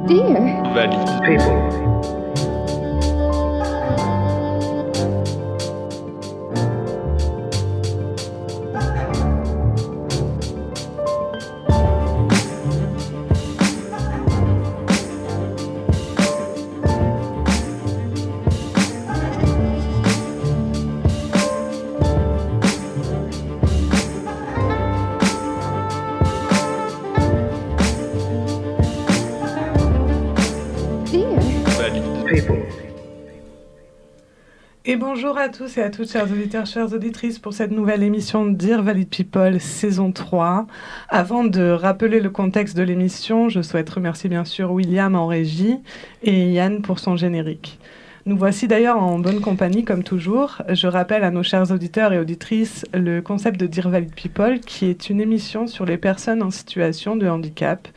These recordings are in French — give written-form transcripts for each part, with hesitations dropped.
Dear Valid people. dear Valid people. Et bonjour à tous et à toutes, chers auditeurs, chères auditrices, pour cette nouvelle émission de Dear Valid People, saison 3. Avant de rappeler le contexte de l'émission, je souhaite remercier bien sûr William en régie et Yann pour son générique. Nous voici d'ailleurs en bonne compagnie, comme toujours. Je rappelle à nos chers auditeurs et auditrices le concept de Dear Valid People, qui est une émission sur les personnes en situation de handicap,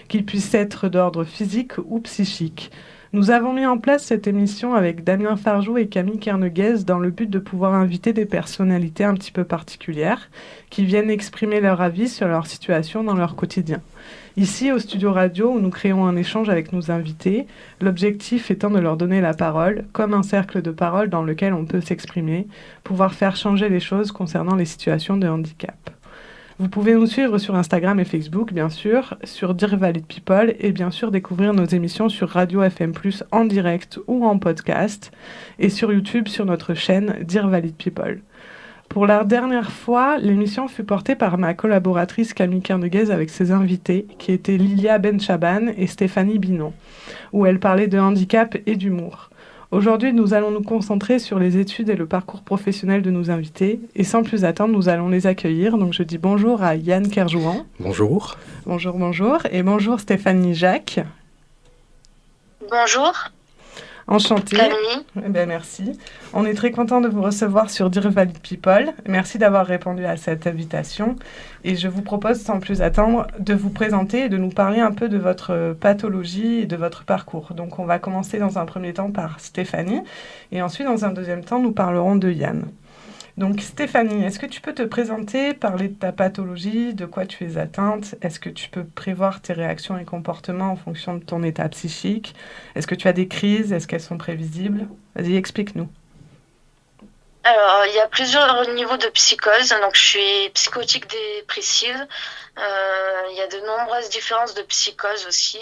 qu'ils puissent être d'ordre physique ou psychique. Nous avons mis en place cette émission avec Damien Farjou et Camille Kerneguez dans le but de pouvoir inviter des personnalités un petit peu particulières qui viennent exprimer leur avis sur leur situation dans leur quotidien. Ici, au studio radio, où nous créons un échange avec nos invités, l'objectif étant de leur donner la parole, comme un cercle de parole dans lequel on peut s'exprimer, pouvoir faire changer les choses concernant les situations de handicap. Vous pouvez nous suivre sur Instagram et Facebook, bien sûr, sur Dear Valid People, et bien sûr découvrir nos émissions sur Radio FM+, en direct ou en podcast, et sur YouTube sur notre chaîne Dear Valid People. Pour la dernière fois, l'émission fut portée par ma collaboratrice Camille Kerneguez avec ses invités, qui étaient Lilia Benchaban et Stéphanie Binon, où elle parlait de handicap et d'humour. Aujourd'hui, nous allons nous concentrer sur les études et le parcours professionnel de nos invités. Et sans plus attendre, nous allons les accueillir. Donc je dis bonjour à Yann Kerjouan. Bonjour. Bonjour, bonjour. Et bonjour Stéphanie Jacques. Bonjour, Enchantée. Camille. Eh bien, merci. On est très content de vous recevoir sur Dear Valid People. Merci d'avoir répondu à cette invitation. Et je vous propose, sans plus attendre, de vous présenter et de nous parler un peu de votre pathologie et de votre parcours. Donc, on va commencer dans un premier temps par Stéphanie. Et ensuite, dans un deuxième temps, nous parlerons de Yann. Donc, Stéphanie, est-ce que tu peux te présenter, parler de ta pathologie, de quoi tu es atteinte? Est-ce que tu peux prévoir tes réactions et comportements en fonction de ton état psychique? Est-ce que tu as des crises? Est-ce qu'elles sont prévisibles? Vas-y, explique-nous. Alors, il y a plusieurs niveaux de psychose. Donc, je suis psychotique dépressive. Il y a de nombreuses différences de psychose aussi.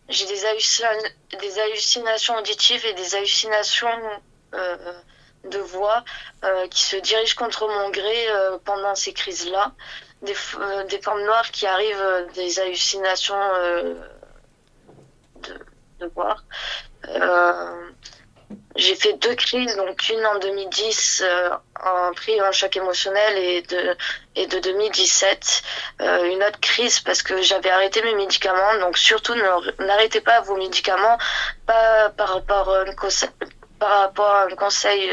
J'ai des hallucinations auditives et des hallucinations de voix qui se dirigent contre mon gré pendant ces crises-là. Des formes noires qui arrivent, des hallucinations de voir. J'ai fait 2 crises, donc une en 2010, en pris en choc émotionnel, et de 2017, une autre crise parce que j'avais arrêté mes médicaments. Donc surtout, n'arrêtez pas vos médicaments, pas par rapport à un conseil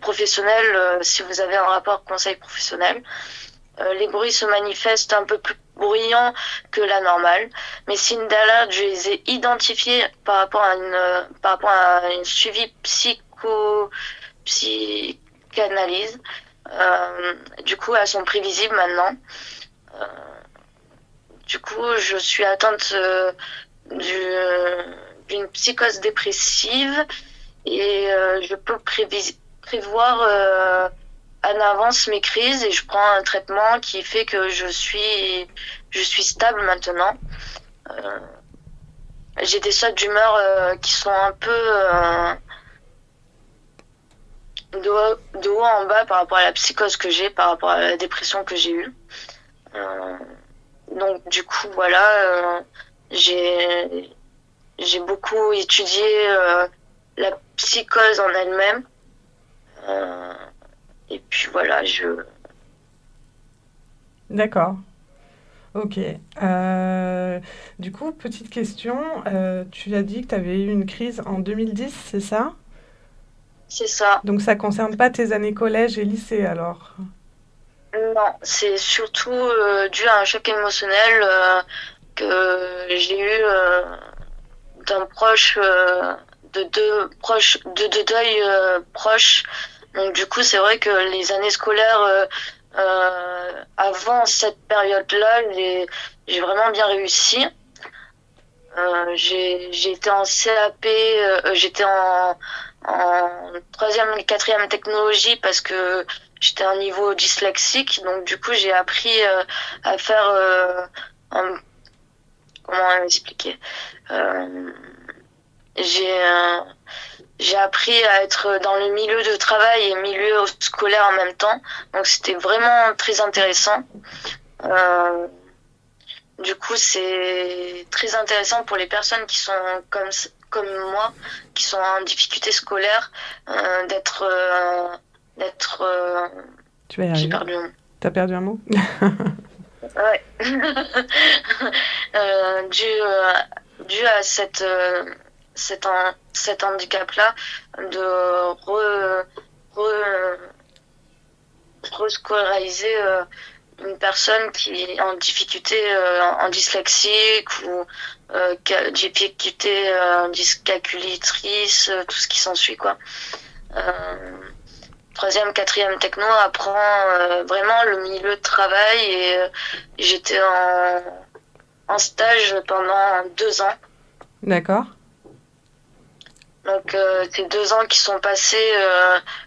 professionnel, si vous avez un rapport conseil professionnel. Les bruits se manifestent un peu plus bruyants que la normale. Mes signes d'alerte, je les ai identifiés par rapport à un suivi psychanalyse. Du coup, elles sont prévisibles maintenant. Du coup, je suis atteinte d'une psychose dépressive et je peux prévoir en avance mes crises, et je prends un traitement qui fait que je suis stable maintenant. J'ai des sautes d'humeur qui sont un peu de haut en bas par rapport à la psychose que j'ai, par rapport à la dépression que j'ai eue. Donc du coup, voilà, j'ai beaucoup étudié la psychose en elle-même. Et puis voilà, D'accord. Ok. Du coup, petite question. Tu as dit que tu avais eu une crise en 2010, c'est ça? c'est ça. Donc ça concerne pas tes années collège et lycée alors? Non, c'est surtout dû à un choc émotionnel que j'ai eu d'un proche, de deux deuils proches. Donc du coup, c'est vrai que les années scolaires avant cette période-là, j'ai vraiment bien réussi. J'ai été en CAP, j'étais en troisième et quatrième technologie parce que j'étais à un niveau dyslexique. Donc du coup, j'ai appris à faire comment expliquer. Euh, j'ai j'ai appris à être dans le milieu de travail et milieu scolaire en même temps. Donc c'était vraiment très intéressant. Euh, du coup, c'est très intéressant pour les personnes qui sont comme moi, qui sont en difficulté scolaire, d'être d'être Tu vas y j'ai arriver. perdu un mot. T'as perdu un mot? Ouais. Dû à cet handicap-là, de re, rescolariser une personne qui est en difficulté en dyslexique ou difficulté dyscalculatrice, tout ce qui s'ensuit, quoi. Troisième, quatrième techno apprend vraiment le milieu de travail et j'étais en stage pendant 2 ans. D'accord. Donc ces 2 ans qui sont passés,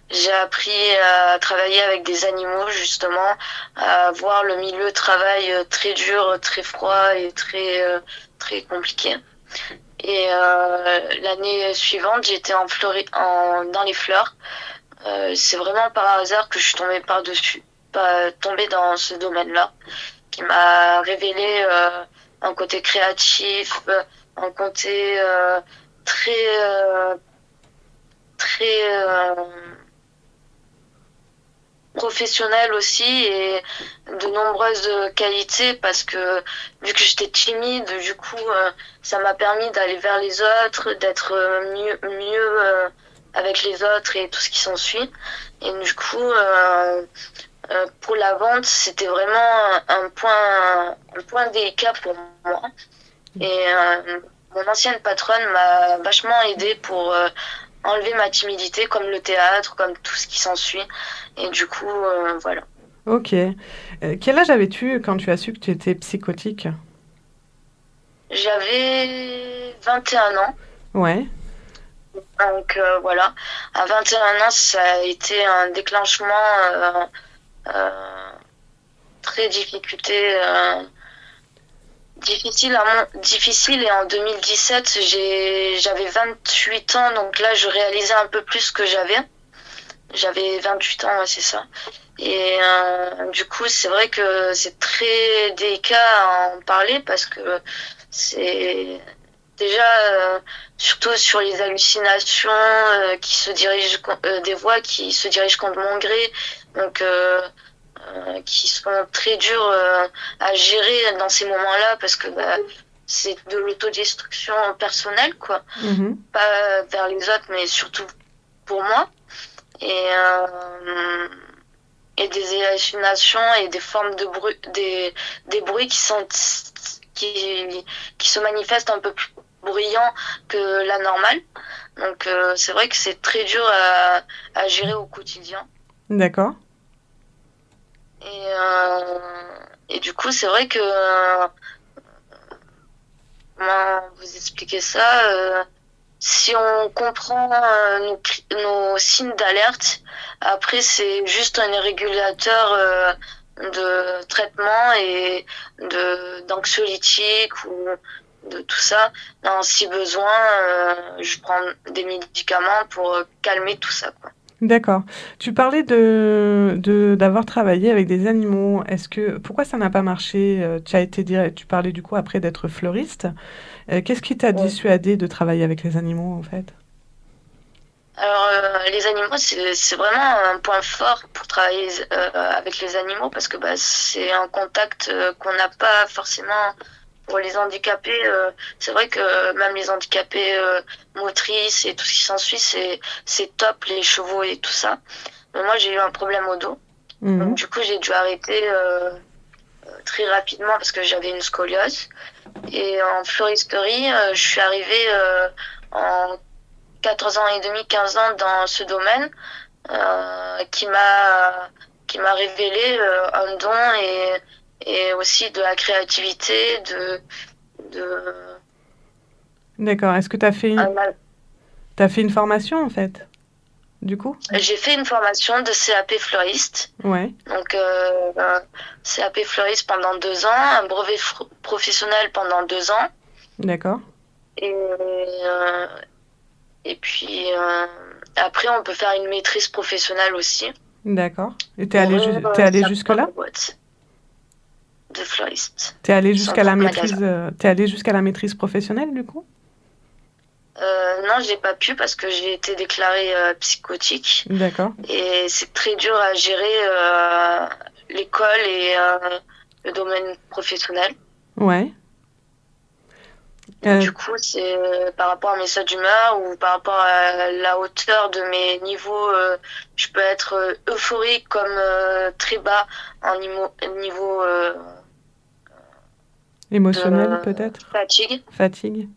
j'ai appris à travailler avec des animaux justement, à voir le milieu de travail très dur, très froid et très compliqué. Et l'année suivante, j'étais dans les fleurs. C'est vraiment par hasard que je suis tombée dans ce domaine-là, qui m'a révélé un côté créatif, un côté très professionnel aussi et de nombreuses qualités parce que vu que j'étais timide, du coup ça m'a permis d'aller vers les autres, d'être mieux avec les autres et tout ce qui s'ensuit. Et du coup pour la vente, c'était vraiment un point délicat pour moi. Et mon ancienne patronne m'a vachement aidée pour enlever ma timidité, comme le théâtre, comme tout ce qui s'ensuit. Et du coup, voilà. Ok. Quel âge avais-tu quand tu as su que tu étais psychotique? J'avais 21 ans. Ouais. Donc voilà. À 21 ans, ça a été un déclenchement très difficile et en 2017 j'avais 28 ans, donc là je réalisais un peu plus ce que j'avais 28 ans, ouais, c'est ça. Et du coup c'est vrai que c'est très délicat à en parler parce que c'est déjà surtout sur les hallucinations qui se dirigent des voix qui se dirigent contre mon gré, donc qui sont très durs à gérer dans ces moments-là parce que c'est de l'autodestruction personnelle, quoi. Mhm. Pas vers les autres, mais surtout pour moi. Et des hallucinations et des formes de bruit, des bruits qui se manifestent un peu plus bruyants que la normale. Donc c'est vrai que c'est très dur à gérer au quotidien. D'accord. Et du coup, c'est vrai que comment vous expliquer ça, si on comprend nos signes d'alerte, après c'est juste un régulateur de traitement et d'anxiolytique ou de tout ça. Non, si besoin, je prends des médicaments pour calmer tout ça, quoi. D'accord. Tu parlais d'avoir travaillé avec des animaux. Pourquoi ça n'a pas marché? Tu parlais du coup après d'être fleuriste. Qu'est-ce qui t'a Ouais. dissuadé de travailler avec les animaux en fait? Alors, les animaux, c'est vraiment un point fort pour travailler avec les animaux parce que c'est un contact qu'on n'a pas forcément pour les handicapés. C'est vrai que même les handicapés motrices et tout ce qui s'ensuit, c'est top, les chevaux et tout ça. Mais moi, j'ai eu un problème au dos. Donc, Mhm. du coup, j'ai dû arrêter très rapidement parce que j'avais une scoliose. Et en floristerie, je suis arrivée en 14 ans et demi, 15 ans dans ce domaine qui m'a révélé un don et aussi de la créativité, de D'accord. Est-ce que tu as fait une formation, en fait, du coup? J'ai fait une formation de CAP fleuriste. Ouais, Donc, CAP fleuriste pendant 2 ans, un brevet professionnel pendant 2 ans. d'accord. Et, et puis, après, on peut faire une maîtrise professionnelle aussi. D'accord. Et Pour ouvrir t'es allé sa jusque-là? propre boîte de fleuriste. T'es allé Son jusqu'à la propre maîtrise, magasin. t'es allé jusqu'à la maîtrise professionnelle, du coup? Non, j'ai pas pu parce que j'ai été déclarée psychotique. D'accord. Et c'est très dur à gérer l'école et le domaine professionnel. Ouais. Du coup, c'est par rapport à mes états d'humeur ou par rapport à la hauteur de mes niveaux, je peux être euphorique comme très bas en niveau Émotionnel, de peut-être? fatigue. Fatigue?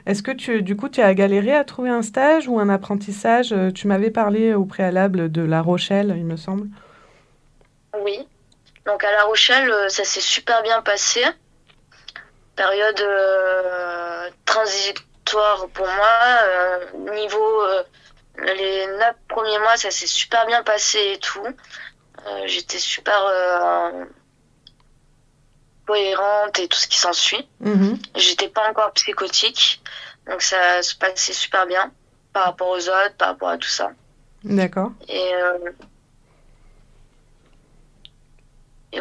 Est-ce que du coup, tu as galéré à trouver un stage ou un apprentissage? Tu m'avais parlé au préalable de La Rochelle, il me semble. Oui. Donc à La Rochelle, ça s'est super bien passé. Période transitoire pour moi. Niveau les 9 premiers mois, ça s'est super bien passé et tout. J'étais super cohérente et tout ce qui s'ensuit. Mhm. J'étais pas encore psychotique, donc ça se passait super bien par rapport aux autres, par rapport à tout ça. D'accord. Et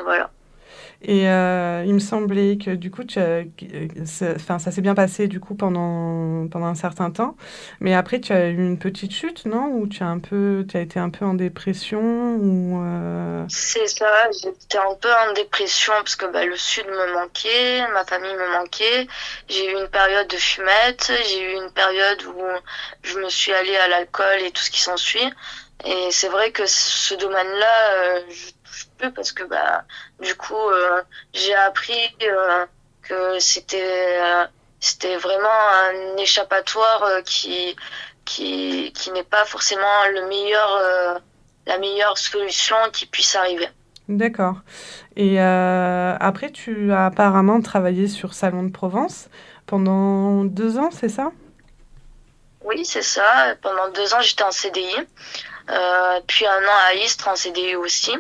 voilà. Et il me semblait que du coup, ça s'est bien passé du coup pendant un certain temps. Mais après, tu as eu une petite chute, non? Ou tu as été un peu en dépression ou C'est ça, j'étais un peu en dépression parce que le sud me manquait, ma famille me manquait. J'ai eu une période de fumette, j'ai eu une période où je me suis allée à l'alcool et tout ce qui s'ensuit. Et c'est vrai que ce domaine-là, je touche plus parce que du coup, j'ai appris que c'était vraiment un échappatoire qui n'est pas forcément la meilleure solution qui puisse arriver. D'accord. Et après, tu as apparemment travaillé sur Salon de Provence pendant 2 ans, c'est ça? Oui, c'est ça. Pendant 2 ans, j'étais en CDI. Puis 1 an à Istres en CDI aussi.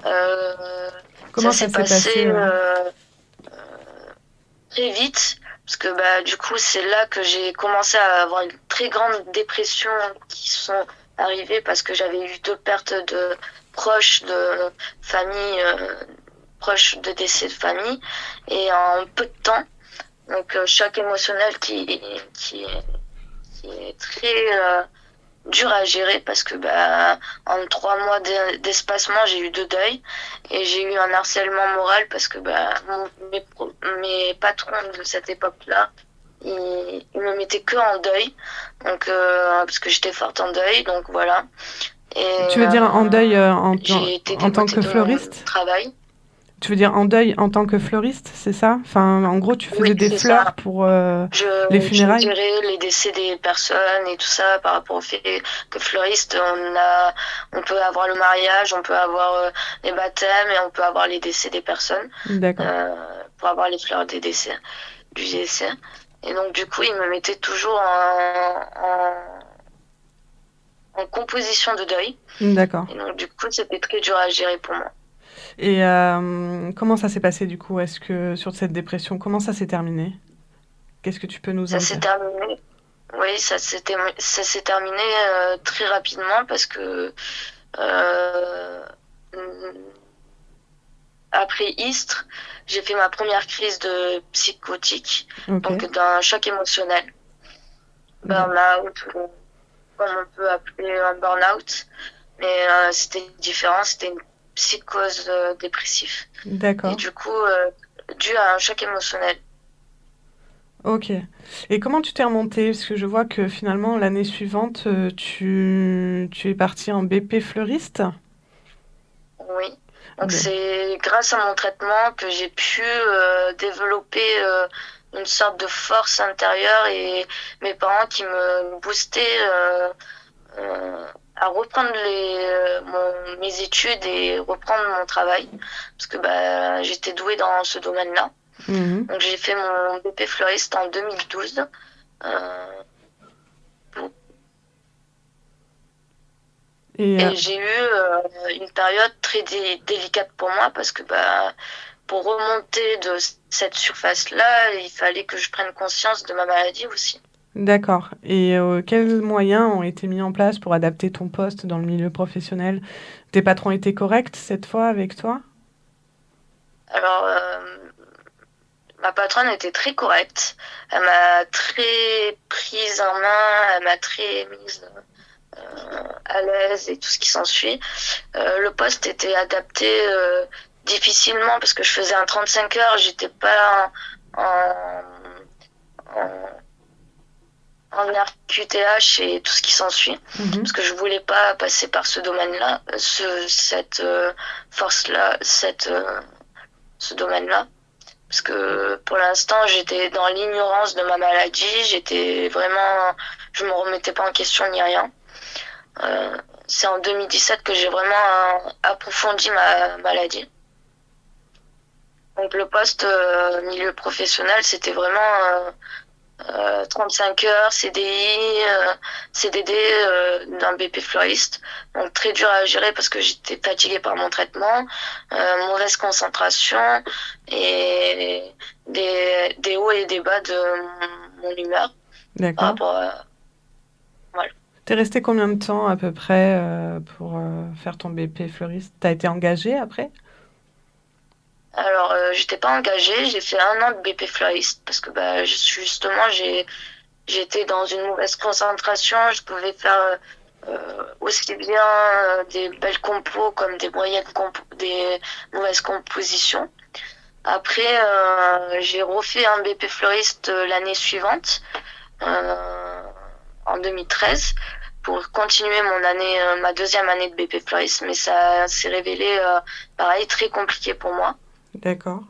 Euh, Comment Ça ça s'est s'est passé? passé très vite parce que du coup, c'est là que j'ai commencé à avoir une très grande dépression qui sont arrivées parce que j'avais eu 2 pertes de proches de famille, proches de décès de famille et en peu de temps. Donc, choc émotionnel qui est très dur à gérer parce que en 3 mois d'espacement, j'ai eu 2 deuils et j'ai eu un harcèlement moral parce que mes patrons de cette époque-là, ils me mettaient que en deuil, donc parce que j'étais forte en deuil, donc voilà. Et Tu veux dire en deuil j'ai été en tant dégoûtée que de mon fleuriste? travail. Tu veux dire en deuil en tant que fleuriste, c'est ça? Enfin, en gros, tu faisais Oui, des c'est fleurs ça. pour les Je funérailles? gérais les décès des personnes et tout ça par rapport au fait que fleuriste, on peut avoir le mariage, on peut avoir les baptêmes et on peut avoir les décès des personnes D'accord. pour avoir les fleurs du décès. Et donc du coup, ils me mettaient toujours en composition de deuil. D'accord. Et donc du coup, c'était très dur à gérer pour moi. Et comment ça s'est passé du coup? Est-ce que sur cette dépression, comment ça s'est terminé? Qu'est-ce que tu peux nous Ça en s'est dire? terminé. Oui, ça s'est terminé très rapidement parce que Euh, après Istres, j'ai fait ma première crise de psychotique, Ok. donc d'un choc émotionnel, burn-out, ou comme on peut appeler un burn-out, mais c'était différent, c'était une psychose dépressive. Et D'accord. du coup, dû à un choc émotionnel. Ok. Et comment tu t'es remontée? Parce que je vois que finalement, l'année suivante, tu es partie en BP fleuriste. Oui. Donc D- c'est grâce à mon traitement que j'ai pu développer une sorte de force intérieure et mes parents qui me boostaient à reprendre mes études et reprendre mon travail parce que j'étais douée dans ce domaine-là. Mhm. Donc j'ai fait mon BP fleuriste en 2012. Euh, Et et j'ai eu une période très délicate pour moi parce que pour remonter de cette surface-là, il fallait que je prenne conscience de ma maladie aussi. d'accord. Et quels moyens ont été mis en place pour adapter ton poste dans le milieu professionnel? Tes patrons étaient corrects cette fois avec toi? Alors, ma patronne était très correcte. Elle m'a très prise en main, elle m'a très mise à l'aise et tout ce qui s'ensuit. Le poste était adapté difficilement parce que je faisais un 35 heures, j'étais pas en, en RQTH et tout ce qui s'ensuit, Mhm. parce que je voulais pas passer par ce domaine-là, cette force-là, ce domaine-là. Parce que pour l'instant, j'étais dans l'ignorance de ma maladie, je me remettais pas en question ni rien. C'est en 2017 que j'ai vraiment approfondi ma maladie. Donc le poste milieu professionnel, c'était vraiment 35 heures, CDI, CDD d'un BP fleuriste. Donc très dur à gérer parce que j'étais fatiguée par mon traitement, mauvaise concentration et des hauts et des bas de mon humeur par D'accord. rapport à... Voilà. T'es resté combien de temps à peu près pour faire ton BP fleuriste? T'as été engagée après? Alors, j'étais pas engagée, j'ai fait 1 an de BP fleuriste parce que justement j'étais dans une mauvaise concentration, je pouvais faire aussi bien des belles compos comme des des mauvaises compositions. Après, j'ai refait un BP fleuriste l'année suivante, en 2013, pour continuer ma deuxième année de BP fleuriste, mais ça s'est révélé pareil très compliqué pour moi. D'accord.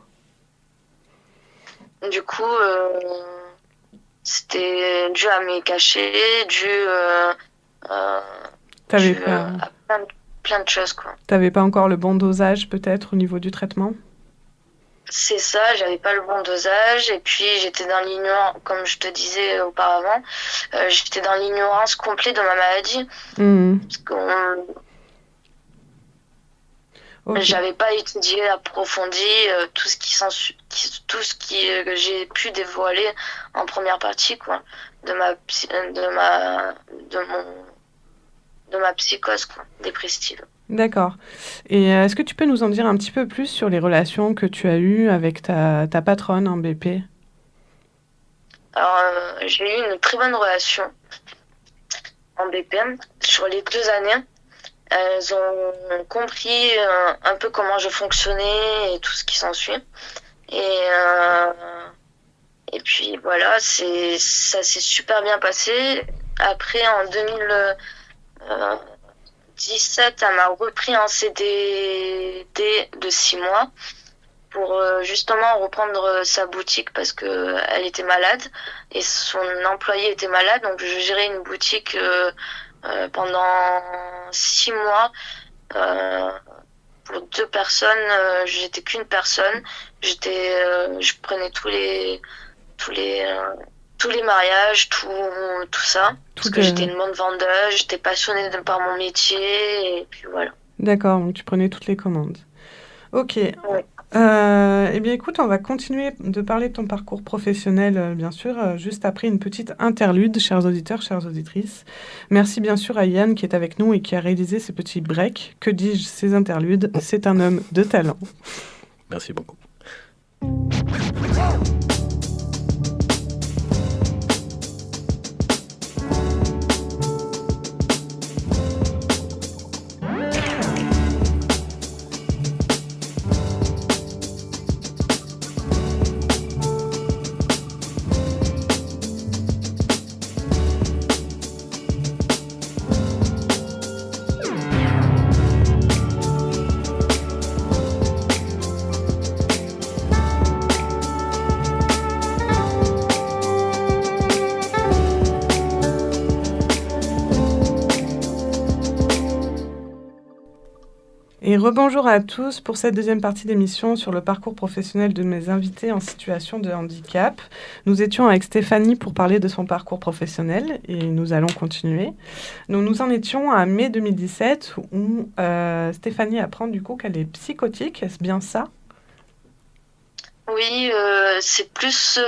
Du coup, c'était dû à mes cachets, T'avais dû pas, à plein de choses, quoi. t'avais pas encore le bon dosage peut-être au niveau du traitement? C'est ça, j'avais pas le bon dosage et puis j'étais dans l'ignorance, comme je te disais auparavant, j'étais dans l'ignorance complète de ma maladie Mhm. parce que Ok. j'avais pas étudié approfondi tout ce que j'ai pu dévoiler en première partie, quoi, de ma psychose, quoi, dépressive. D'accord. Et est-ce que tu peux nous en dire un petit peu plus sur les relations que tu as eues avec ta patronne en BP? Alors, j'ai eu une très bonne relation en BPM sur les 2 années. Elles ont compris un peu comment je fonctionnais et tout ce qui s'ensuit. Et puis voilà, ça s'est super bien passé. Après, en 2017, elle m'a repris un CDD de 6 mois pour justement reprendre sa boutique parce que elle était malade et son employé était malade. Donc je gérais une boutique pendant 6 mois pour 2 personnes. J'étais qu'une personne. Je prenais tous les mariages, tout ça. Parce que j'étais une bonne vendeuse, j'étais passionnée par mon métier, et puis voilà. D'accord, donc tu prenais toutes les commandes. Ok. Ouais. Eh bien, écoute, on va continuer de parler de ton parcours professionnel, bien sûr, juste après une petite interlude, chers auditeurs, chères auditrices. Merci bien sûr à Yann qui est avec nous et qui a réalisé ces petits breaks. Que dis-je, ces interludes? C'est un homme de talent. Merci beaucoup. Et rebonjour à tous pour cette deuxième partie d'émission sur le parcours professionnel de mes invités en situation de handicap. Nous étions avec Stéphanie pour parler de son parcours professionnel et nous allons continuer. Donc, nous en étions à mai 2017 où Stéphanie apprend du coup qu'elle est psychotique. Est-ce bien ça? Oui, c'est plus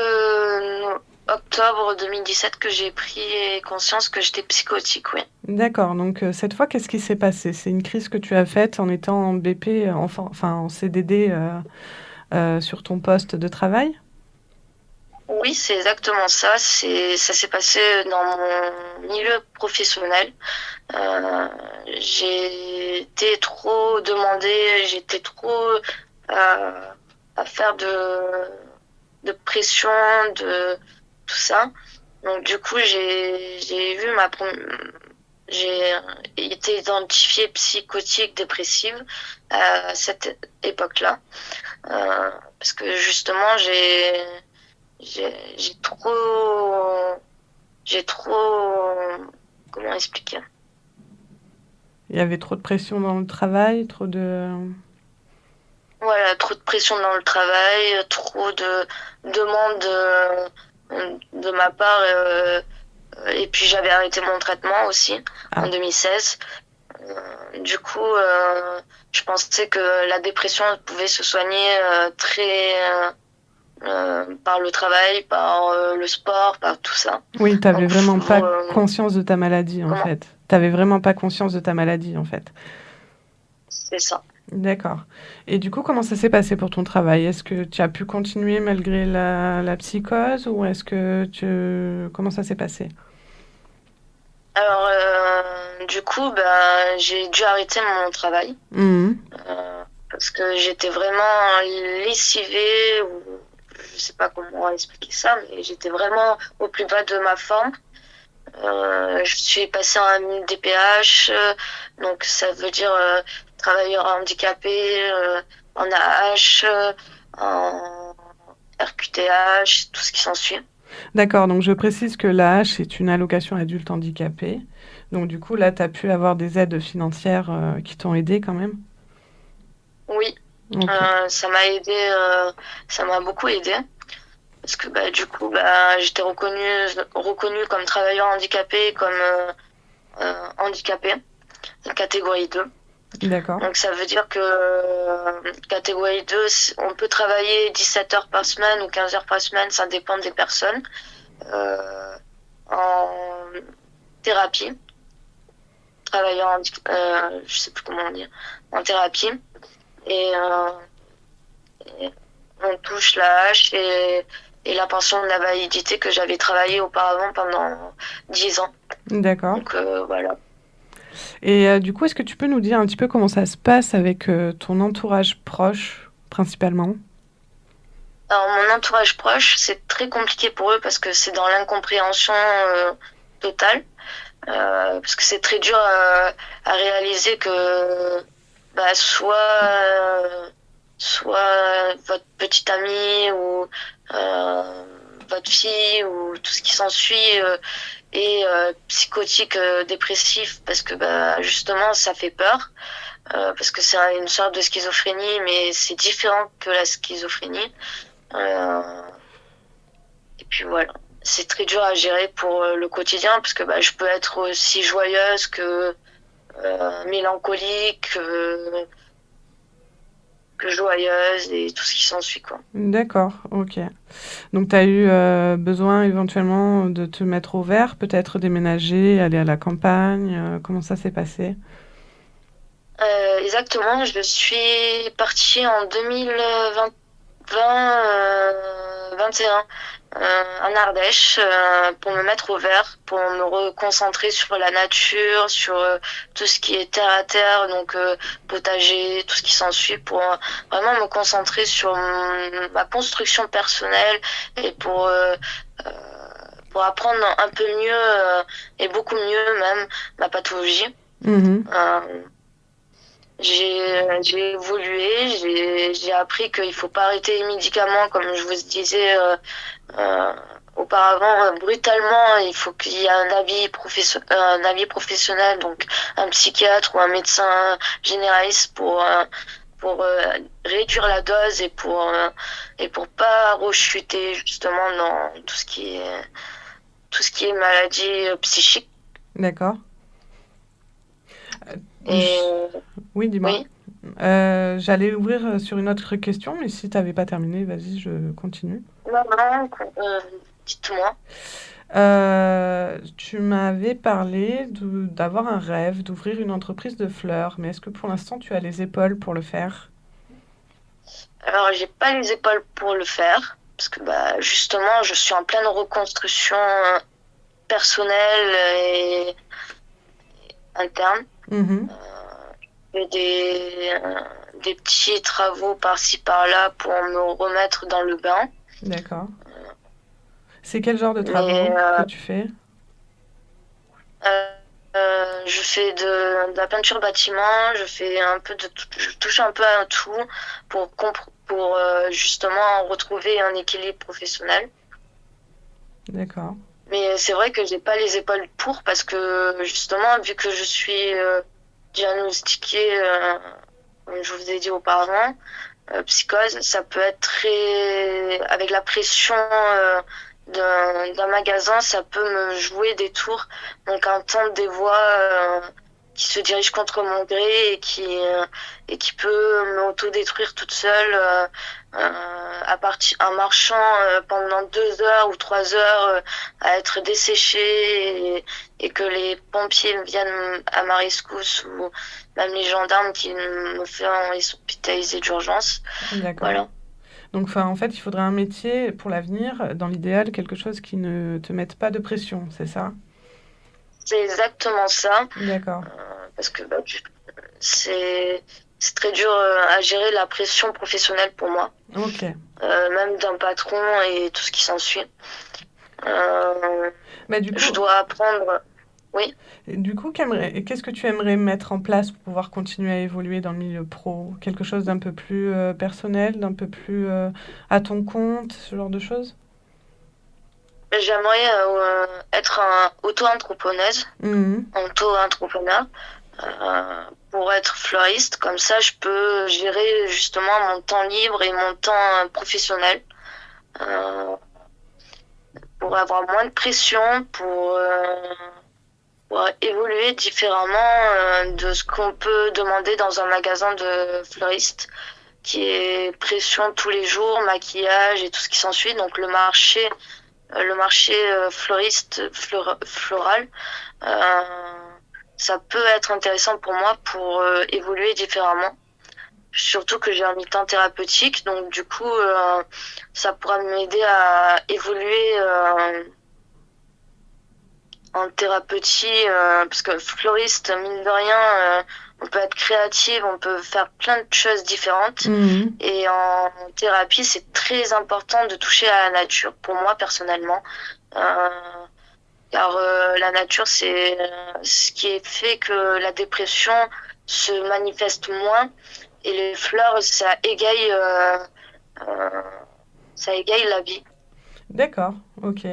octobre 2017 que j'ai pris conscience que j'étais psychotique, oui. D'accord, donc cette fois, qu'est-ce qui s'est passé? C'est une crise que tu as faite en étant en BP, en CDD sur ton poste de travail? Oui, c'est exactement ça. Ça s'est passé dans mon milieu professionnel. J'ai été trop demandée, j'étais trop à faire de pression, de tout ça. Donc du coup, j'ai été identifiée psychotique dépressive à cette époque-là, parce que justement j'ai trop comment expliquer? Il y avait trop de pression dans le travail, trop de... Voilà, trop de pression dans le travail, trop de demandes de ma part. Et puis j'avais arrêté mon traitement aussi en 2016. Du coup, je pensais que la dépression pouvait se soigner par le travail, par le sport, par tout ça. Oui, tu n'avais Donc, vraiment pas conscience de ta maladie en comment? fait. Tu n'avais vraiment pas conscience de ta maladie en fait. C'est ça. D'accord. Et du coup, comment ça s'est passé pour ton travail? Est-ce que tu as pu continuer malgré la psychose ou est-ce que tu... Comment ça s'est passé? Alors, du coup, j'ai dû arrêter mon travail parce que j'étais vraiment lessivée, ou je sais pas comment expliquer ça, mais j'étais vraiment au plus bas de ma forme. Je suis passée en DPH, donc ça veut dire travailleur handicapé, en AH, en RQTH, tout ce qui s'ensuit. D'accord, donc je précise que l'AH, c'est une allocation adulte handicapé. Donc du coup, là, tu as pu avoir des aides financières qui t'ont aidé quand même? Oui, Ok. ça m'a aidé, ça m'a beaucoup aidé. Parce que du coup, j'étais reconnue comme travailleur handicapé, comme handicapé, catégorie 2. D'accord. Donc ça veut dire que catégorie 2, on peut travailler 17 heures par semaine ou 15 heures par semaine, ça dépend des personnes, en thérapie, je sais plus comment on dit, en thérapie. Et on touche la hache et la pension de l'invalidité que j'avais travaillé auparavant pendant 10 ans. D'accord. Donc voilà. Et du coup, est-ce que tu peux nous dire un petit peu comment ça se passe avec ton entourage proche, principalement? Alors mon entourage proche, c'est très compliqué pour eux parce que c'est dans l'incompréhension totale. Parce que c'est très dur à réaliser que soit votre petite amie ou votre fille ou tout ce qui s'ensuit est psychotique, dépressif, parce que justement ça fait peur, parce que c'est une sorte de schizophrénie, mais c'est différent que la schizophrénie. Et puis voilà, c'est très dur à gérer pour le quotidien, parce que je peux être aussi joyeuse que mélancolique, que joyeuse et tout ce qui s'ensuit, quoi. D'accord, ok. Donc, tu as eu besoin éventuellement de te mettre au vert, peut-être déménager, aller à la campagne. Comment ça s'est passé? Exactement, je suis partie en 2020, 21 en Ardèche pour me mettre au vert, pour me reconcentrer sur la nature, sur tout ce qui est terre à terre, donc potager, tout ce qui s'ensuit, pour vraiment me concentrer sur ma construction personnelle et pour apprendre un peu mieux et beaucoup mieux même ma pathologie. j'ai évolué, j'ai appris qu'il faut pas arrêter les médicaments, comme je vous disais euh, auparavant, brutalement. Il faut qu'il y ait un avis professionnel, donc un psychiatre ou un médecin généraliste pour réduire la dose et pour pas rechuter justement dans tout ce qui est maladie psychique. D'accord. Et Oui, dis-moi. oui, J'allais ouvrir sur une autre question, mais si tu n'avais pas terminé, vas-y, je continue. non, non, dites-moi. Tu m'avais parlé d'avoir un rêve, d'ouvrir une entreprise de fleurs, mais est-ce que pour l'instant tu as les épaules pour le faire? Alors, j'ai pas les épaules pour le faire, parce que bah, justement, je suis en pleine reconstruction personnelle et interne. Mhm. J'ai des petits travaux par-ci par-là pour me remettre dans le bain. D'accord. C'est quel genre de Mais travaux que tu fais? je fais de la peinture bâtiment, je fais un peu de tout, je touche un peu à tout pour justement retrouver un équilibre professionnel. D'accord. Mais c'est vrai que j'ai pas les épaules pour parce que justement, vu que je suis diagnostiquée, comme je vous ai dit auparavant, psychose, ça peut être très... Avec la pression d'un magasin, ça peut me jouer des tours. Donc entendre des voix qui se dirigent contre mon gré et qui peut m'autodétruire toute seule en marchant pendant 2 heures ou 3 heures à être desséchée et que les pompiers viennent à ma rescousse ou même les gendarmes qui me font hospitaliser d'urgence. D'accord. Voilà. Donc, en fait, il faudrait un métier pour l'avenir, dans l'idéal, quelque chose qui ne te mette pas de pression, c'est ça? C'est exactement ça. D'accord. Parce que bah, c'est très dur à gérer la pression professionnelle pour moi. Ok. Même d'un patron et tout ce qui s'ensuit. Mais du Je coup, dois apprendre. Oui. qu'est-ce que tu aimerais mettre en place pour pouvoir continuer à évoluer dans le milieu pro? Quelque chose d'un peu plus personnel, d'un peu plus à ton compte, ce genre de choses? J'aimerais être auto-entrepreneuse, Mhm. auto-entrepreneur, pour être fleuriste. Comme ça, je peux gérer justement mon temps libre et mon temps professionnel. Euh, pour avoir moins de pression, pour évoluer différemment de ce qu'on peut demander dans un magasin de fleuriste, qui est pression tous les jours, maquillage et tout ce qui s'ensuit. Donc le marché floral, euh, ça peut être intéressant pour moi pour évoluer différemment. Surtout que j'ai un mi-temps thérapeutique, donc du coup, ça pourra m'aider à évoluer en thérapeutie, parce que fleuriste, mine de rien, on peut être créative, on peut faire plein de choses différentes. Mhm. Et en thérapie, c'est très important de toucher à la nature, pour moi personnellement. Euh, car la nature, c'est ce qui est fait que la dépression se manifeste moins. Et les fleurs, euh, ça égaye la vie. D'accord, ok.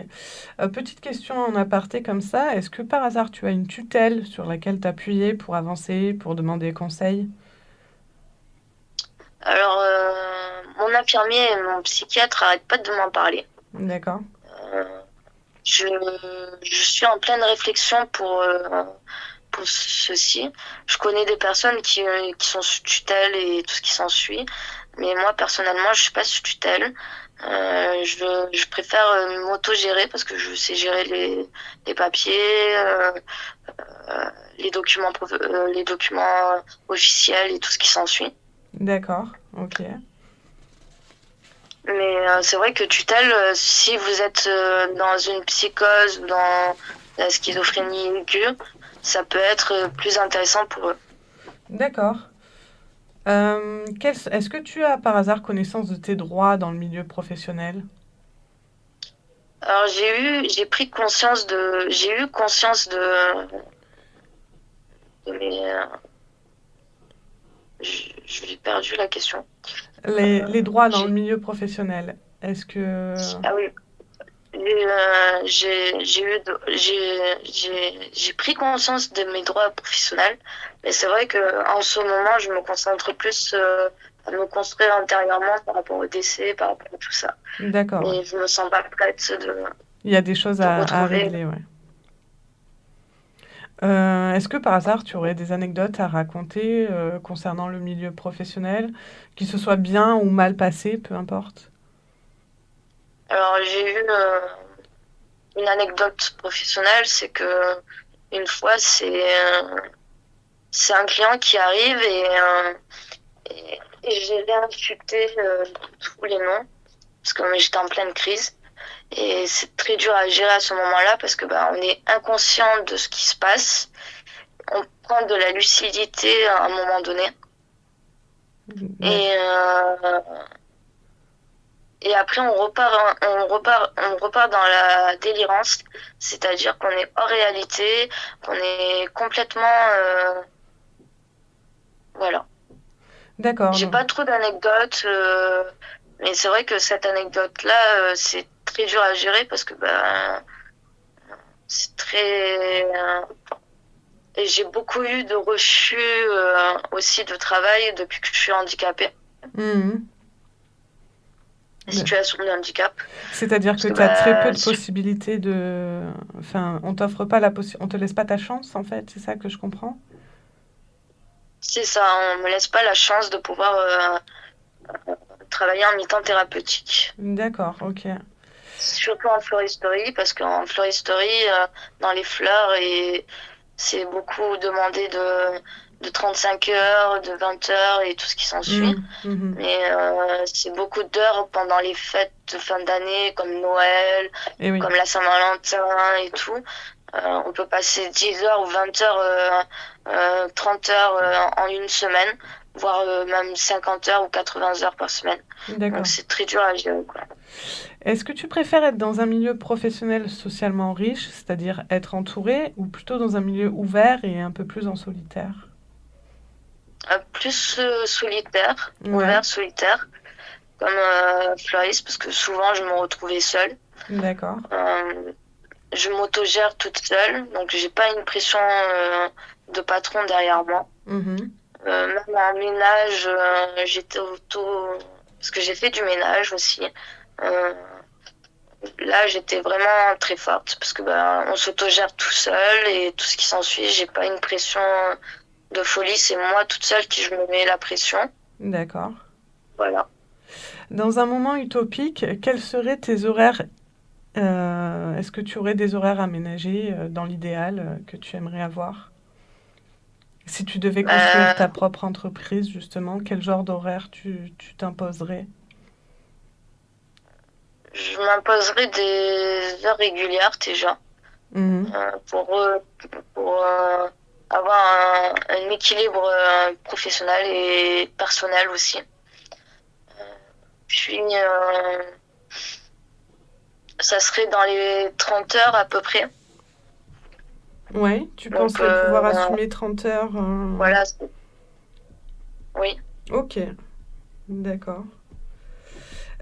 Petite question en aparté comme ça, est-ce que par hasard tu as une tutelle sur laquelle t'appuyer pour avancer, pour demander conseil? Alors, mon infirmier et mon psychiatre n'arrêtent pas de m'en parler. D'accord. Euh, je, je suis en pleine réflexion pour ceci. Je connais des personnes qui sont sous tutelle et tout ce qui s'ensuit. Mais moi, personnellement, je suis pas sous tutelle. Je préfère m'auto-gérer parce que je sais gérer les papiers, les documents officiels et tout ce qui s'ensuit. D'accord, ok. Mais c'est vrai que tutelle, si vous êtes dans une psychose ou dans la schizophrénie aiguë, ça peut être plus intéressant pour eux. D'accord. Est-ce que tu as par hasard connaissance de tes droits dans le milieu professionnel? Alors j'ai eu conscience de mes, j'ai perdu la question. Les droits dans le J'ai- milieu professionnel. Est-ce que... Ah oui, j'ai eu, j'ai pris conscience de mes droits professionnels, mais c'est vrai que en ce moment, je me concentre plus à me construire intérieurement par rapport au décès, par rapport à tout ça. D'accord, ouais. Et je me sens pas prête Il y a des choses de à retrouver. régler, ouais. Est-ce que par hasard, tu aurais des anecdotes à raconter concernant le milieu professionnel, qui se soit bien ou mal passé, peu importe? Alors j'ai eu une anecdote professionnelle, c'est que une fois, c'est un client qui arrive et j'ai insulté tous les noms parce que j'étais en pleine crise. Et c'est très dur à gérer à ce moment-là parce que on est inconscient de ce qui se passe. On prend de la lucidité à un moment donné. Et, D'accord. et après, on repart dans la délirance. C'est-à-dire qu'on est hors réalité, qu'on est complètement, voilà. D'accord. J'ai pas trop d'anecdotes, mais c'est vrai que cette anecdote-là, c'est très dur à gérer parce que c'est très. Et j'ai beaucoup eu de refus aussi de travail depuis que je suis handicapée, Mhm. la situation de handicap. C'est-à-dire Parce que que tu as très peu de possibilités de... Enfin, on t'offre pas on te laisse pas ta chance, en fait, c'est ça que je comprends? c'est ça, on me laisse pas la chance de pouvoir travailler en mi-temps thérapeutique. D'accord, ok. Surtout en floristerie, parce qu'en floristerie, dans les fleurs, et c'est beaucoup demandé de 35 heures, de 20 heures et tout ce qui s'ensuit. Mhm, mhm. Mais c'est beaucoup d'heures pendant les fêtes de fin d'année, comme Noël, Et oui, comme la Saint-Valentin et tout. On peut passer 10 heures ou 20 heures, 30 heures en une semaine, voire même 50 heures ou 80 heures par semaine. Donc d'accord. c'est très dur à gérer, quoi. Est-ce que tu préfères être dans un milieu professionnel socialement riche, c'est-à-dire être entouré, ou plutôt dans un milieu ouvert et un peu plus en solitaire? Plus solitaire, Ouais, ouvert, solitaire, comme fleuriste, parce que souvent je me retrouvais seule. d'accord. Euh, je m'autogère toute seule, donc j'ai pas une pression de patron derrière moi. Mhm. Même en ménage, j'étais parce que j'ai fait du ménage aussi. Euh, Là, j'étais vraiment très forte parce que on s'autogère tout seul et tout ce qui s'ensuit, j'ai pas une pression de folie, c'est moi toute seule qui je me mets la pression. D'accord. Voilà. Dans un moment utopique, quels seraient tes horaires? Est-ce que tu aurais des horaires aménagés dans l'idéal que tu aimerais avoir? Si tu devais construire ta Euh, propre entreprise, justement, quel genre d'horaire tu t'imposerais? je m'imposerai des heures régulières déjà Mhm. euh, pour, euh, pour avoir un équilibre professionnel et personnel aussi. Puis, ça serait dans les 30 heures à peu près. Ouais, tu Donc, penserais pouvoir assumer 30 heures voilà, oui. Ok, d'accord.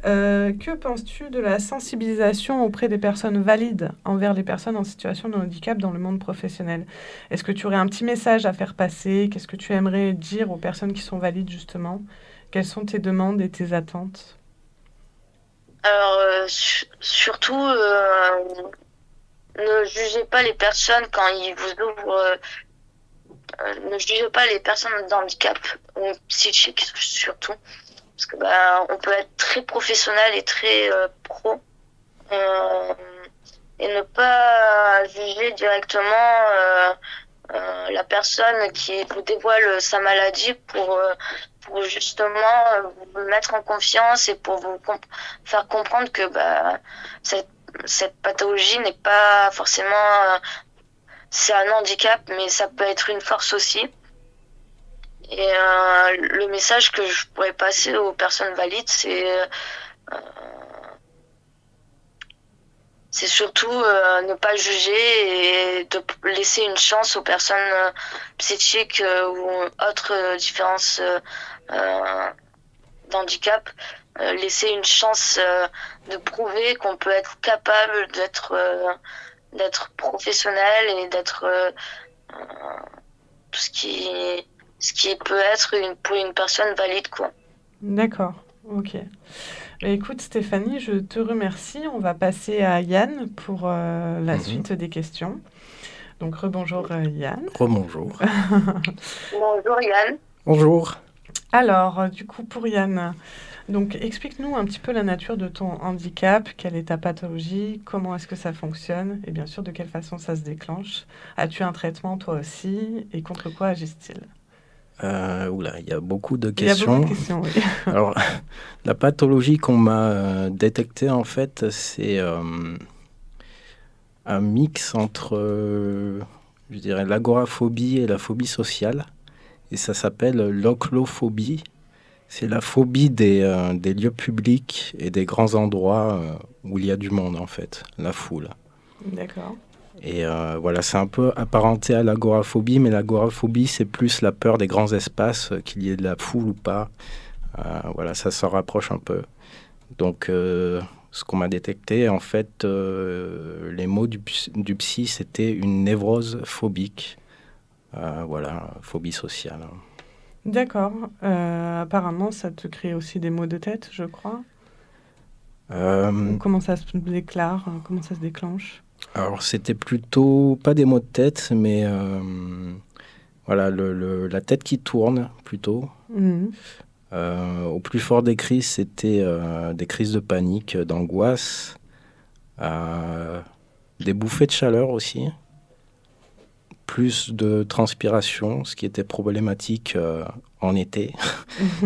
Que penses-tu de la sensibilisation auprès des personnes valides envers les personnes en situation de handicap dans le monde professionnel? Est-ce que tu aurais un petit message à faire passer? Qu'est-ce que tu aimerais dire aux personnes qui sont valides, justement? Quelles sont tes demandes et tes attentes? Alors, surtout, ne jugez pas les personnes quand ils vous ouvrent. Ne jugez pas les personnes d'handicap ou psychique surtout, parce que on peut être très professionnel et très pro euh, et ne pas juger directement la personne qui vous dévoile sa maladie pour justement vous mettre en confiance et pour vous faire comprendre que cette, cette pathologie n'est pas forcément c'est un handicap, mais ça peut être une force aussi. Et le message que je pourrais passer aux personnes valides, c'est surtout ne pas juger et de laisser une chance aux personnes psychiques ou autres différences d'handicap, laisser une chance de prouver qu'on peut être capable d'être professionnel et d'être tout ce qui peut être pour une personne valide, quoi. D'accord, ok. Écoute Stéphanie, je te remercie. On va passer à Yann pour la suite des questions. Donc rebonjour Yann. Rebonjour. Bonjour Yann. Bonjour. Alors, du coup, pour Yann, donc explique-nous un petit peu la nature de ton handicap, quelle est ta pathologie, comment est-ce que ça fonctionne et bien sûr de quelle façon ça se déclenche. As-tu un traitement toi aussi et contre quoi agissent-ils? Oula, il y a beaucoup de Il y a questions. beaucoup de questions, oui. Alors, la pathologie qu'on m'a détectée, en fait, c'est un mix entre, je dirais, l'agoraphobie et la phobie sociale. Et ça s'appelle l'oclophobie. C'est la phobie des lieux publics et des grands endroits où il y a du monde, en fait, la foule. D'accord. Et voilà, c'est un peu apparenté à l'agoraphobie, mais l'agoraphobie, c'est plus la peur des grands espaces, qu'il y ait de la foule ou pas. Voilà, ça s'en rapproche un peu. Donc, ce qu'on m'a détecté, en fait, les mots du psy, c'était une névrose phobique. Voilà, phobie sociale. D'accord. Apparemment, ça te crée aussi des maux de tête, je crois. Comment ça se déclare? Comment ça se déclenche? Alors, c'était plutôt pas des maux de tête, mais voilà, la tête qui tourne plutôt. Au plus fort des crises, c'était des crises de panique, d'angoisse, des bouffées de chaleur aussi, plus de transpiration, ce qui était problématique en été,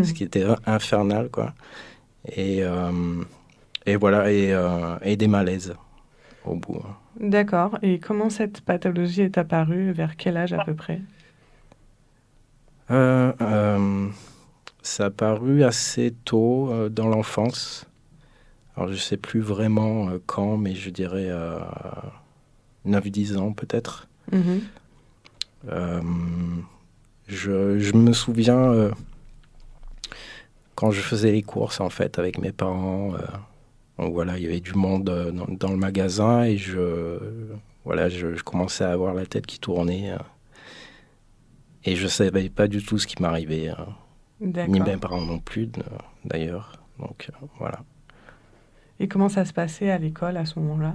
ce qui était infernal, quoi. Et voilà, et des malaises au bout. D'accord. Et comment cette pathologie est apparue? Vers quel âge à peu près? Ça a apparu assez tôt dans l'enfance. Alors, je ne sais plus vraiment quand, mais je dirais 9-10 ans peut-être. Je me souviens quand je faisais les courses en fait avec mes parents. Donc, voilà, il y avait du monde dans le magasin et je commençais à avoir la tête qui tournait. Et je ne savais pas du tout ce qui m'arrivait. Ni mes parents non plus, d'ailleurs. Donc, voilà. Et comment ça se passait à l'école à ce moment-là?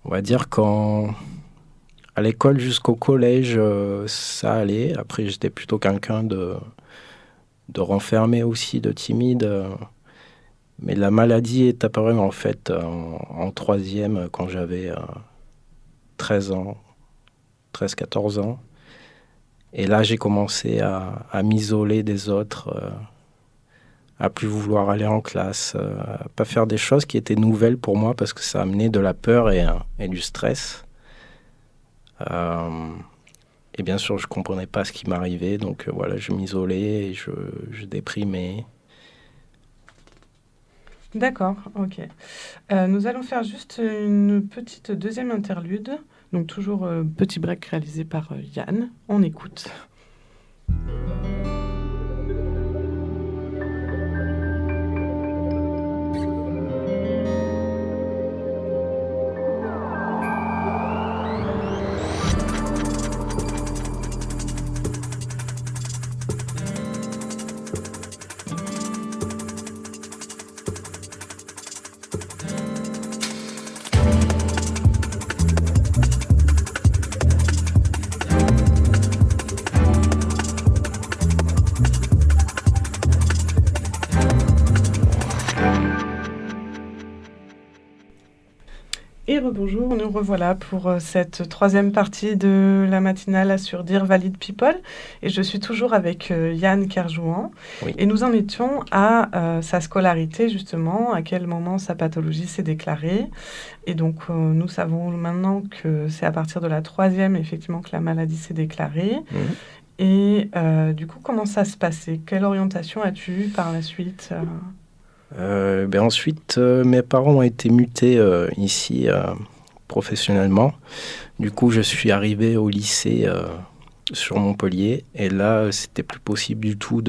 On va dire à l'école jusqu'au collège, ça allait. Après, j'étais plutôt quelqu'un de renfermé aussi, de timide. Mais la maladie est apparue en fait en troisième quand j'avais 13-14 ans. Et là, j'ai commencé à m'isoler des autres, à plus vouloir aller en classe, à pas faire des choses qui étaient nouvelles pour moi parce que ça amenait de la peur et du stress. Et bien sûr, je comprenais pas ce qui m'arrivait, donc voilà, je m'isolais et je déprimais. D'accord, ok. Nous allons faire juste une petite deuxième interlude. Donc toujours petit break réalisé par Yann. On écoute. Et rebonjour, nous revoilà pour cette troisième partie de la matinale sur Dear Valid People. Et je suis toujours avec Yann Kerjouan. Oui. Et nous en étions à sa scolarité, justement, à quel moment sa pathologie s'est déclarée. Et donc, nous savons maintenant que c'est à partir de la troisième, effectivement, que la maladie s'est déclarée. Et du coup, comment ça se passait? Quelle orientation as-tu eue par la suite? Ensuite, mes parents ont été mutés ici professionnellement. Du coup, je suis arrivé au lycée sur Montpellier. Et là, c'était plus possible du tout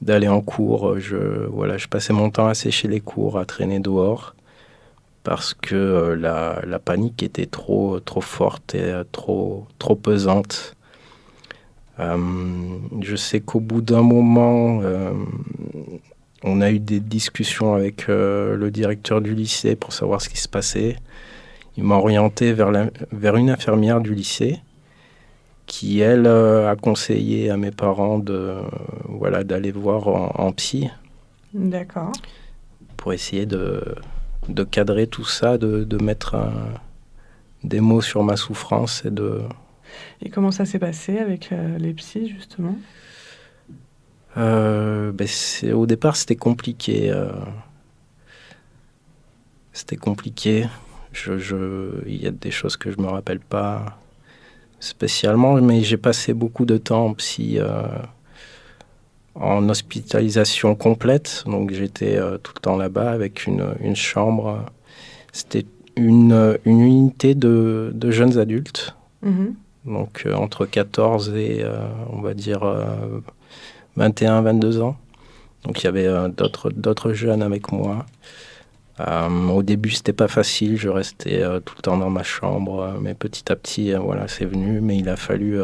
d'aller en cours. Je passais mon temps à sécher les cours, à traîner dehors, parce que la panique était trop forte et trop pesante. Je sais qu'au bout d'un moment, on a eu des discussions avec le directeur du lycée pour savoir ce qui se passait. Il m'a orienté vers une infirmière du lycée qui, elle, a conseillé à mes parents d'aller voir en psy. D'accord. Pour essayer de cadrer tout ça, de mettre des mots sur ma souffrance. Et comment ça s'est passé avec les psys, justement? Au départ, c'était compliqué. C'était compliqué. Il y a des choses que je me rappelle pas spécialement, mais j'ai passé beaucoup de temps en psy, en hospitalisation complète. Donc j'étais tout le temps là-bas avec une chambre. C'était une unité de jeunes adultes. Mhm. Donc entre 14 et on va dire 21, 22 ans. Donc il y avait d'autres jeunes avec moi. Au début, c'était pas facile. Je restais tout le temps dans ma chambre. Mais petit à petit, c'est venu. Mais il a fallu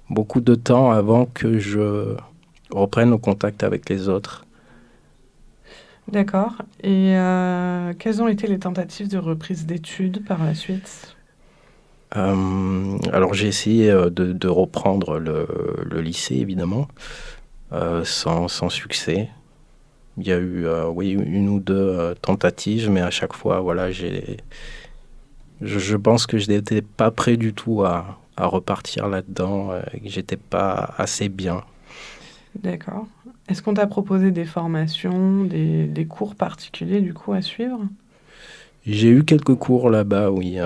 beaucoup de temps avant que je reprenne le contact avec les autres. D'accord. Et quelles ont été les tentatives de reprise d'études par la suite? Alors j'ai essayé de reprendre le lycée, évidemment, sans succès. Il y a eu une ou deux tentatives, mais à chaque fois, je pense que je n'étais pas prêt du tout à repartir là-dedans, et que j'étais pas assez bien. D'accord. Est-ce qu'on t'a proposé des formations, des cours particuliers du coup à suivre? J'ai eu quelques cours là-bas, oui,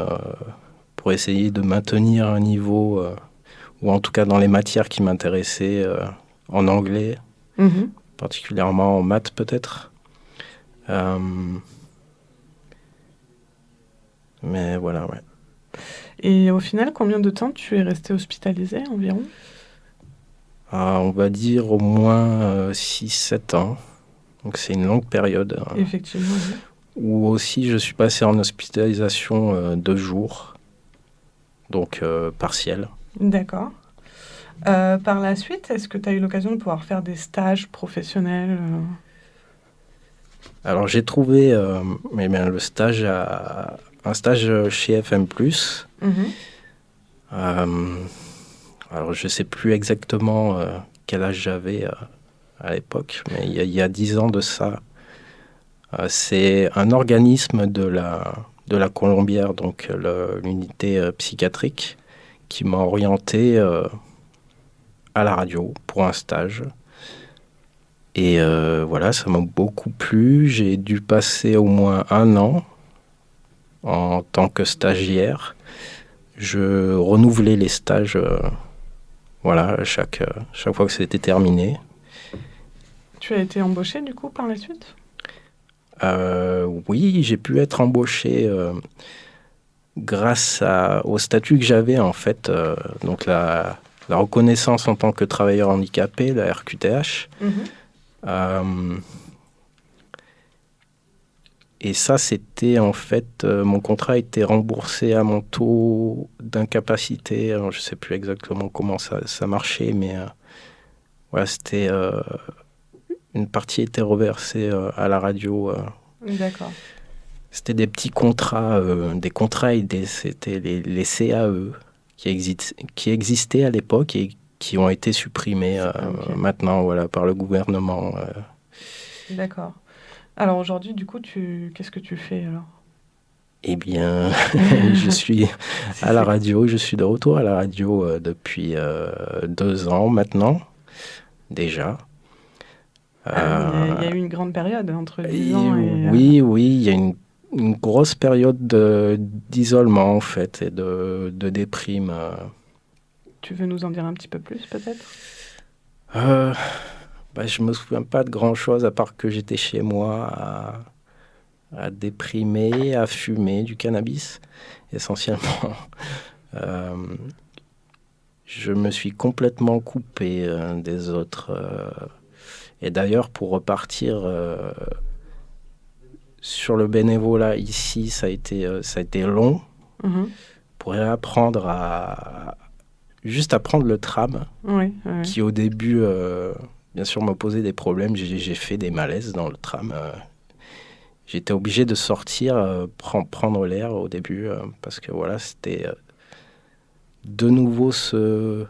pour essayer de maintenir un niveau, ou en tout cas dans les matières qui m'intéressaient, en anglais, Mhm. particulièrement en maths peut-être. Mais voilà, ouais. Et au final, combien de temps tu es resté hospitalisé environ? On va dire au moins 6-7 ans. Donc c'est une longue période. Effectivement, oui. Où aussi je suis passé en hospitalisation 2 jours. Donc partiel. D'accord. Par la suite, est-ce que tu as eu l'occasion de pouvoir faire des stages professionnels? Alors j'ai trouvé le stage un stage chez FM+. Mhm. Alors je ne sais plus exactement quel âge j'avais à l'époque, mais il y a 10 ans de ça. C'est un organisme de la Colombière, donc l'unité psychiatrique, qui m'a orienté à la radio pour un stage. Et ça m'a beaucoup plu. J'ai dû passer au moins 1 an en tant que stagiaire. Je renouvelais les stages chaque fois que c'était terminé. Tu as été embauché du coup par la suite? Oui, j'ai pu être embauché grâce au statut que j'avais en fait. Donc la reconnaissance en tant que travailleur handicapé, la RQTH. Mhm. Et ça, c'était en fait, mon contrat était remboursé à mon taux d'incapacité. Alors, je ne sais plus exactement comment ça marchait, mais c'était une partie était reversée à la radio. D'accord. C'était des petits contrats, des contrats aidés. C'était les CAE qui existaient à l'époque et qui ont été supprimés Ok. maintenant par le gouvernement. D'accord. Alors aujourd'hui, du coup, qu'est-ce que tu fais alors? Eh bien, je suis à la radio. Je suis de retour à la radio depuis 2 ans maintenant, déjà. Il y a eu une grande période entre 10 ans et... Oui, il y a une grosse période d'isolement en fait et de déprime. Tu veux nous en dire un petit peu plus, peut-être? Je me souviens pas de grand-chose, à part que j'étais chez moi à déprimer, à fumer du cannabis, essentiellement. Je me suis complètement coupé des autres. Et d'ailleurs, pour repartir sur le bénévolat ici, ça a été long. Mhm. Pour réapprendre juste à prendre le tram, Oui, oui. qui au début, bien sûr, m'a posé des problèmes. J'ai fait des malaises dans le tram. J'étais obligé de sortir, prendre l'air au début, parce que voilà, c'était de nouveau se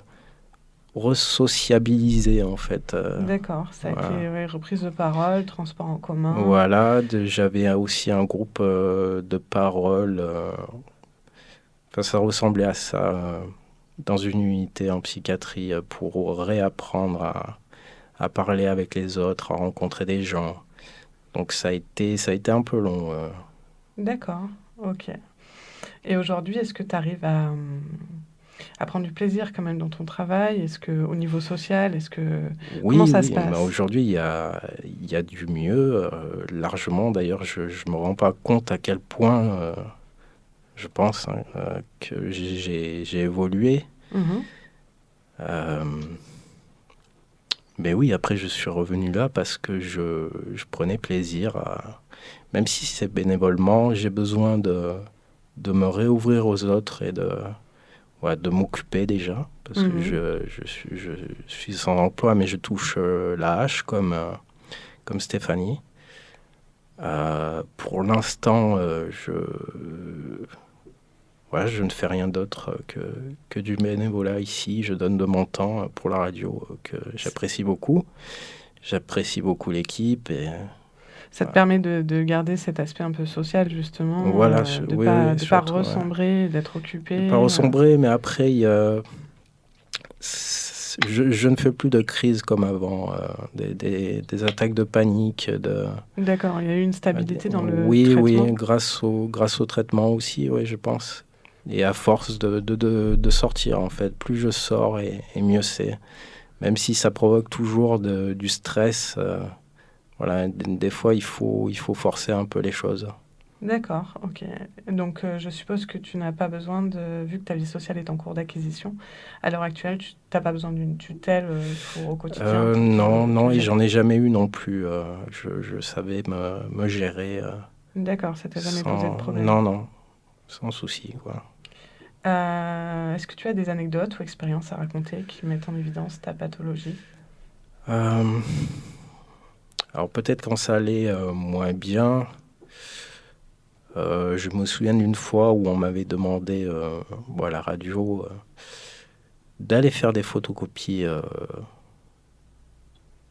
resociabiliser, en fait. D'accord, ça a Voilà. été reprise de parole, transport en commun. Voilà, j'avais aussi un groupe de parole. Enfin, ça ressemblait à ça, dans une unité en psychiatrie, pour réapprendre à parler avec les autres, à rencontrer des gens. Donc ça a été un peu long. D'accord, ok. Et aujourd'hui, est-ce que tu arrives à prendre du plaisir quand même dans ton travail? Est-ce que au niveau social, comment ça se Mais passe? aujourd'hui, il y a du mieux, largement. D'ailleurs, je me rends pas compte à quel point, je pense, que j'ai évolué. Mhm. Euh, Mais oui, après, je suis revenu là parce que je prenais plaisir même si c'est bénévolement, j'ai besoin de me réouvrir aux autres et de m'occuper déjà. Parce que Mhm. je suis sans emploi, mais je touche la hache comme Stéphanie. Pour l'instant, je ne fais rien d'autre que du bénévolat ici. Je donne de mon temps pour la radio que j'apprécie beaucoup. J'apprécie beaucoup l'équipe et Ça te permet de garder cet aspect un peu social, justement, voilà, de oui, pas, oui, de pas surtout. ressombrer, d'être Ouais. occupé. Pas ressombrer, mais après, je ne fais plus de crise comme avant, des attaques de panique. D'accord, il y a eu une stabilité dans le Oui, traitement. grâce au traitement aussi, oui, je pense. Et à force de sortir, en fait, plus je sors et mieux c'est. Même si ça provoque toujours du stress, voilà, des fois, il faut forcer un peu les choses. D'accord, ok. Donc, je suppose que tu n'as pas besoin vu que ta vie sociale est en cours d'acquisition, à l'heure actuelle, tu n'as pas besoin d'une tutelle au quotidien pour Non, te et gérer. j'en ai jamais eu non plus. Je savais me gérer D'accord, ça t'a jamais posé de problème. Non, sans souci, quoi. Est-ce que tu as des anecdotes ou expériences à raconter qui mettent en évidence ta pathologie? Euh, alors peut-être quand ça allait moins bien, je me souviens d'une fois où on m'avait demandé, à la radio, d'aller faire des photocopies,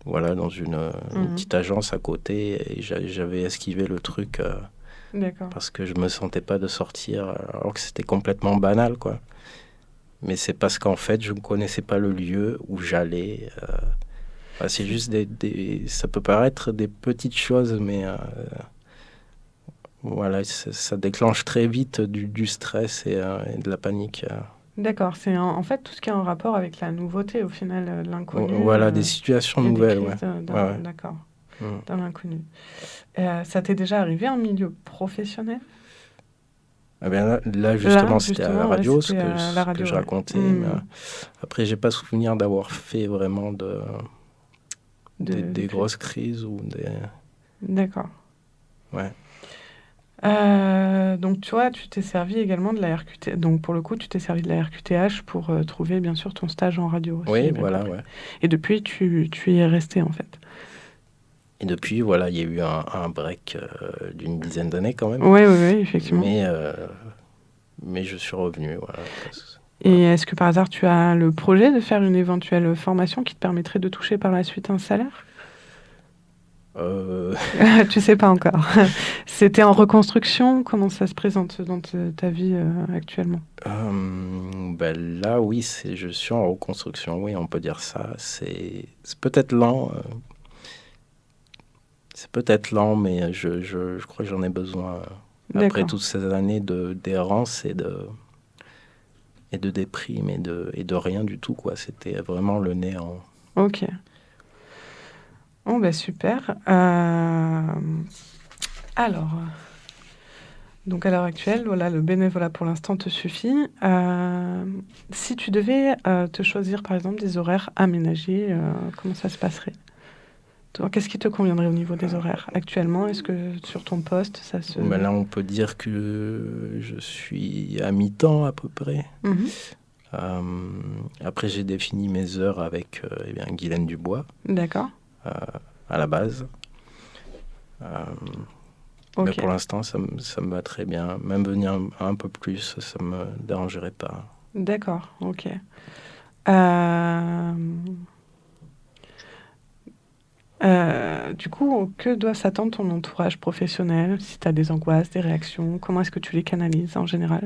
voilà, dans une Mhm. petite agence à côté, et j'avais esquivé le truc D'accord. parce que je me sentais pas de sortir, alors que c'était complètement banal, quoi. Mais c'est parce qu'en fait, je ne connaissais pas le lieu où j'allais. C'est juste ça peut paraître des petites choses, mais voilà, ça déclenche très vite du stress et de la panique. D'accord, c'est en fait tout ce qui est en rapport avec la nouveauté, au final, l'inconnu. Voilà, des situations et des nouvelles, ouais. crises Ouais. d'accord, Mm. dans l'inconnu. Ça t'est déjà arrivé en milieu professionnel? Eh bien, là, justement, c'était à la justement, ouais, radio, c'était à la ce que radio, je ouais. racontais. Mm. Mais, après, j'ai pas souvenir d'avoir fait vraiment De des crise. grosses crises ou des... D'accord. Ouais. Donc, tu vois, tu t'es servi également de la RQT. Donc, pour le coup, tu t'es servi de la RQTH pour trouver, bien sûr, ton stage en radio, si Oui, j'ai bien voilà, compris. ouais. Et depuis, tu y es resté, en fait. Et depuis, voilà, il y a eu un break d'une dizaine d'années quand même. Oui, effectivement. Mais je suis revenu, voilà. Et est-ce que par hasard, tu as le projet de faire une éventuelle formation qui te permettrait de toucher par la suite un salaire? Tu sais pas encore. C'était en reconstruction? Comment ça se présente dans ta vie actuellement? Là, oui, je suis en reconstruction, oui, on peut dire ça. C'est peut-être lent. C'est peut-être lent, mais je crois que j'en ai besoin après D'accord. toutes ces années d'errance et de déprime et de rien du tout, quoi. C'était vraiment le néant. Ok. Oh, bah super. Alors, donc à l'heure actuelle, voilà, le bénévolat pour l'instant te suffit. Si tu devais te choisir, par exemple, des horaires aménagés, comment ça se passerait? Toi, qu'est-ce qui te conviendrait au niveau des horaires actuellement? Est-ce que sur ton poste, ça se... Ben là, on peut dire que je suis à mi-temps à peu près. Mhm. Après, j'ai défini mes heures avec Guylaine Dubois D'accord. à la base. Mais Ok. pour l'instant, ça me va très bien. Même venir un peu plus, ça ne me dérangerait pas. D'accord, ok. Du coup, que doit s'attendre ton entourage professionnel? Si tu as des angoisses, des réactions, comment est-ce que tu les canalises en général?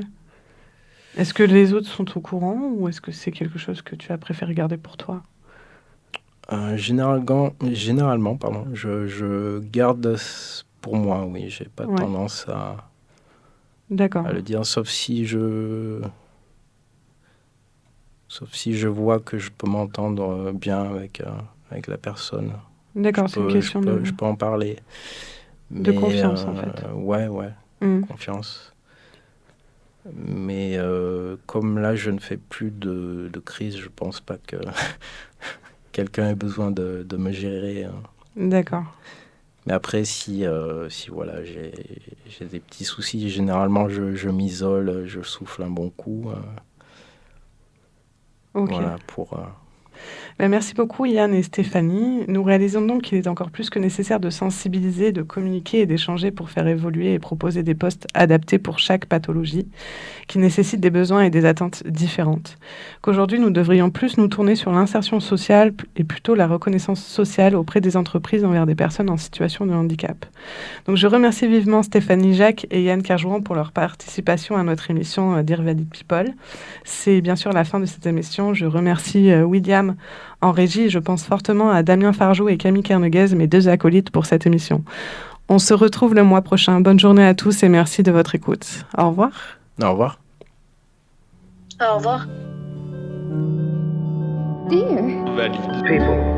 Est-ce que les autres sont au courant ou est-ce que c'est quelque chose que tu as préféré garder pour toi? Généralement, pardon, je garde pour moi, oui. J'ai pas Ouais. tendance D'accord, à le dire, sauf si je vois que je peux m'entendre bien avec la personne. d'accord, c'est une question de Je peux en parler. confiance en fait. Ouais, Mm. confiance. Mais comme là, je ne fais plus de crise, je pense pas que quelqu'un ait besoin de me gérer. D'accord, Mais après, si voilà, j'ai des petits soucis, généralement, je m'isole, je souffle un bon coup. ok. Voilà, pour... Ben, merci beaucoup Yann et Stéphanie. Nous réalisons donc qu'il est encore plus que nécessaire de sensibiliser, de communiquer et d'échanger pour faire évoluer et proposer des postes adaptés pour chaque pathologie qui nécessite des besoins et des attentes différentes. Qu'aujourd'hui nous devrions plus nous tourner sur l'insertion sociale et plutôt la reconnaissance sociale auprès des entreprises envers des personnes en situation de handicap. Donc je remercie vivement Stéphanie Jacques et Yann Kerjouan pour leur participation à notre émission Dear Valid People. C'est bien sûr la fin de cette émission. Je remercie William en régie et je pense fortement à Damien Farjou et Camille Kerneguez, mes deux acolytes pour cette émission. On se retrouve le mois prochain. Bonne journée à tous et merci de votre écoute. Au revoir. Au revoir. Au revoir. Dear. People.